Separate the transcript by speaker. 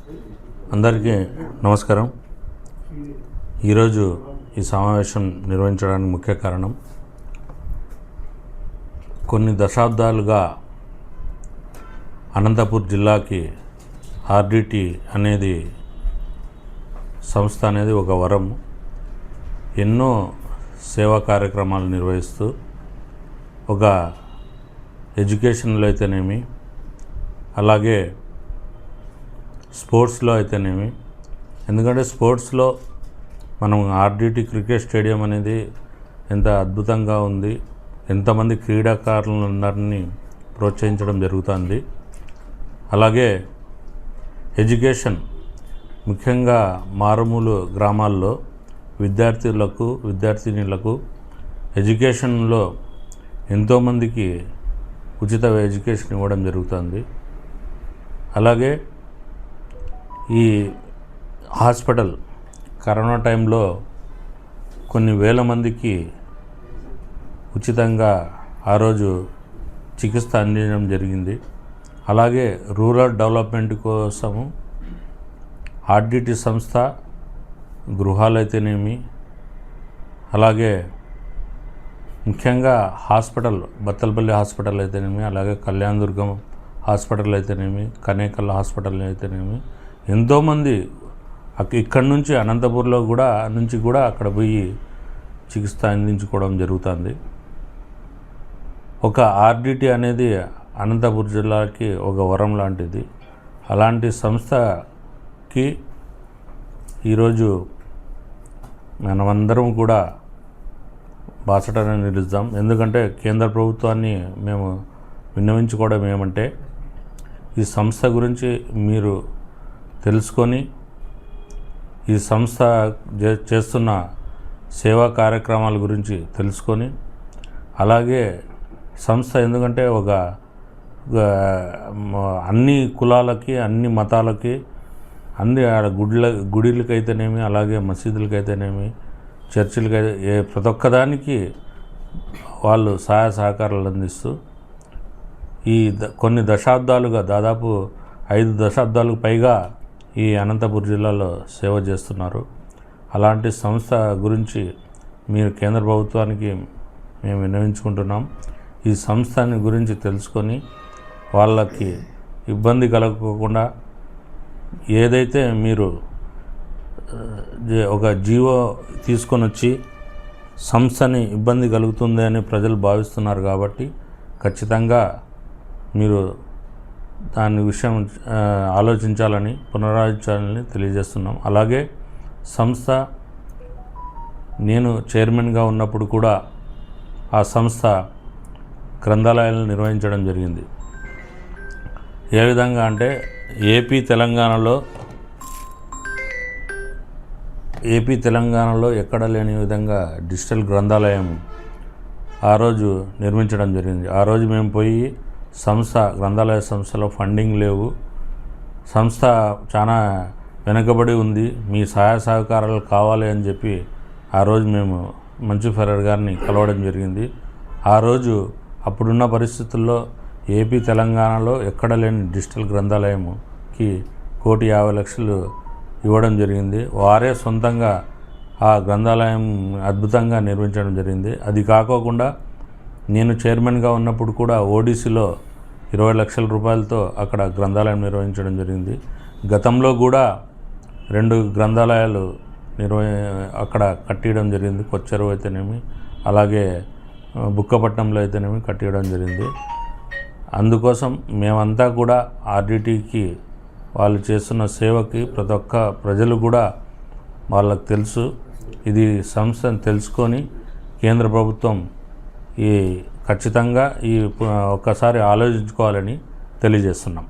Speaker 1: అందరికీ నమస్కారం. ఈరోజు ఈ సమావేశం నిర్వహించడానికి ముఖ్య కారణం, కొన్ని దశాబ్దాలుగా అనంతపూర్ జిల్లాకి ఆర్డిటి అనేది సంస్థ అనేది ఒక వరం. ఎన్నో సేవా కార్యక్రమాలు నిర్వహిస్తూ ఒక ఎడ్యుకేషన్లో అయితేనేమి, అలాగే స్పోర్ట్స్లో అయితేనేమి. ఎందుకంటే స్పోర్ట్స్లో మనం ఆర్డిటి క్రికెట్ స్టేడియం అనేది ఎంత అద్భుతంగా ఉంది, ఎంతమంది క్రీడాకారులందరినీ ప్రోత్సహించడం జరుగుతుంది. అలాగే ఎడ్యుకేషన్, ముఖ్యంగా మారుమూల గ్రామాల్లో విద్యార్థులకు విద్యార్థినులకు ఎడ్యుకేషన్లో ఎంతోమందికి ఉచిత ఎడ్యుకేషన్ ఇవ్వడం జరుగుతుంది. అలాగే ఈ హాస్పిటల్ కరోనా టైంలో కొన్ని వేల మందికి ఉచితంగా ఆ రోజు చికిత్స అందించడం జరిగింది. అలాగే రూరల్ డెవలప్మెంట్ కోసము ఆర్డిటి సంస్థ గృహాలు అయితేనేమి, అలాగే ముఖ్యంగా హాస్పిటల్, బత్తలపల్లి హాస్పిటల్ అయితేనేమి, అలాగే కళ్యాణదుర్గం హాస్పిటల్ అయితేనేమి, కనేకల్ హాస్పిటల్ అయితేనేమి, ఎంతోమంది ఇక్కడి నుంచి అనంతపూర్లో కూడా అక్కడ పోయి చికిత్స అందించుకోవడం జరుగుతుంది. ఒక ఆర్డిటి అనేది అనంతపూర్ జిల్లాకి ఒక వరం లాంటిది. అలాంటి సంస్థకి ఈరోజు మనమందరం కూడా బాసటనే నిలుద్దాం. ఎందుకంటే కేంద్ర ప్రభుత్వాన్ని మేము విన్నవించుకోవడం ఏమంటే, ఈ సంస్థ గురించి మీరు తెలుసుకొని ఈ సంస్థ చేస్తున్న సేవా కార్యక్రమాల గురించి తెలుసుకొని, అలాగే సంస్థ ఎందుకంటే ఒక అన్ని కులాలకి, అన్ని మతాలకి, అన్ని గుడిలకైతేనేమి, అలాగే మసీదులకైతేనేమి, చర్చిలకైతే ప్రతి ఒక్కదానికి వాళ్ళు సహాయ సహకారాలు అందిస్తూ ఈ కొన్ని దశాబ్దాలుగా, దాదాపు 5 దశాబ్దాలకు పైగా ఈ అనంతపూర్ జిల్లాలో సేవ చేస్తున్నారు. అలాంటి సంస్థ గురించి మీరు కేంద్ర ప్రభుత్వానికి మేము విన్నవించుకుంటున్నాం. ఈ సంస్థని గురించి తెలుసుకొని వాళ్ళకి ఇబ్బంది కలగకుండా, ఏదైతే మీరు ఒక జీవో తీసుకొని వచ్చి సంస్థని ఇబ్బంది కలుగుతుంది అని ప్రజలు భావిస్తున్నారు కాబట్టి ఖచ్చితంగా మీరు దాని విషయం ఆలోచించాలని, పునరాలోచించాలని తెలియజేస్తున్నాం. అలాగే సంస్థ, నేను చైర్మన్గా ఉన్నప్పుడు కూడా ఆ సంస్థ గ్రంథాలయాలను నిర్వహించడం జరిగింది. ఏ విధంగా అంటే ఏపీ తెలంగాణలో ఎక్కడ లేని విధంగా డిజిటల్ గ్రంథాలయం ఆ రోజు నిర్మించడం జరిగింది. ఆ రోజు మేము పోయి గ్రంథాలయ సంస్థలో ఫండింగ్ లేవు, సంస్థ చాలా వెనకబడి ఉంది, మీ సహాయ సహకారాలు కావాలి అని చెప్పి ఆ రోజు మేము మంచు ఫెర్రర్ గారిని కలవడం జరిగింది. ఆ రోజు అప్పుడున్న పరిస్థితుల్లో ఏపీ తెలంగాణలో ఎక్కడ లేని డిజిటల్ గ్రంథాలయంకి 1,50,00,000 ఇవ్వడం జరిగింది. వారే సొంతంగా ఆ గ్రంథాలయం అద్భుతంగా నిర్మించడం జరిగింది. అది కాకోకుండా నేను చైర్మన్గా ఉన్నప్పుడు కూడా ఓడిసిలో 20 లక్షల రూపాయలతో అక్కడ గ్రంథాలయం నిర్వహించడం జరిగింది. గతంలో కూడా 2 గ్రంథాలయాలు అక్కడ కట్టియడం జరిగింది. కొచ్చెరువు అయితేనేమి, అలాగే బుక్కపట్నంలో అయితేనేమి కట్టియడం జరిగింది. అందుకోసం మేమంతా కూడా ఆర్డిటికి, వాళ్ళు చేస్తున్న సేవకి ప్రతి ఒక్క ప్రజలు కూడా వాళ్ళకు తెలుసు. ఇది సంస్థను తెలుసుకొని కేంద్ర ప్రభుత్వం ఖచ్చితంగా ఒక్కసారి ఆలోచించుకోవాలని తెలియజేస్తున్నాం.